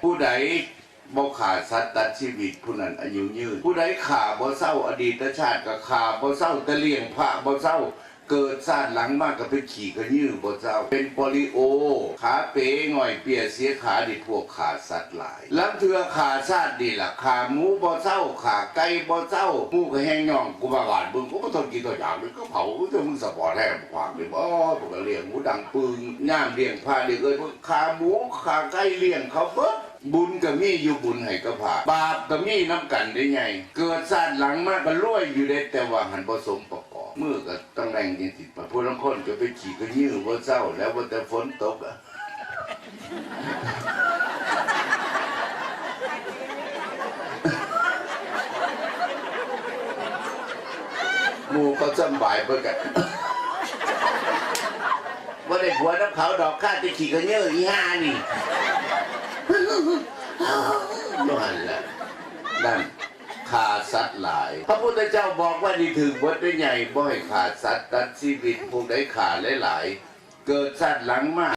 ผู้ใดบ่ขาดสัตว์ตัดชีวิตผู้นั้นอายุยืนผู้ใดขาบ่เศร้าอดีตชาติก็ขาบ่เศร้าแต่เลี้ยงพระบ่เศร้าเกิดชาติหลังมากก็เป็นขี่กระยื้อบ่เศร้าเป็นโปลิโอขาเป๋ง่อยเปียเสียขาดิพวกขาสัตว์หลายลังเถื่อขาชาติดีล่ะขาหมูบ่เศร้าขาไก่บ่เศร้าหมูก็แห้งย่องกูมาหวานมึงกูบ่ทนกินตัวอย่างเลยก็เผาแต่มึงสปอร์ตแท้ความเลยบ่พวกเลี้ยงหมูดังปึงย่ามเลี้ยงพระเด็กเอ้ยขาหมูขาไก่เลี้ยงเขาเบิดบุญก็มีอยู่บุญให้ก็ผ่าบาปก็มีน้ำกันได้ไงเกิดชาติหลังมากก็รวยอยู่ได้แต่ว่าหันผสมประกอบมือก็ต้องแรงจริงๆผู้ลังคนก็ไปขี่ก็ยื้อว่าเศร้าแล้วว่าแต่ฝนตกหมูเขาจำบ่ายเพื่อกันว่าได้ผัวน้ำเขาดอกข้าจะขี่ก็ยื้ออีห่านี่นั่นแหละนั่นขาดสัตว์หลายพระพุทธเจ้าบอกว่านี่ถึงบทได้ใหญ่บ่ให้ขาดสัตว์ตัดชีวิตพวกได้ขาดหลายๆเกิดสัตว์หลังมาก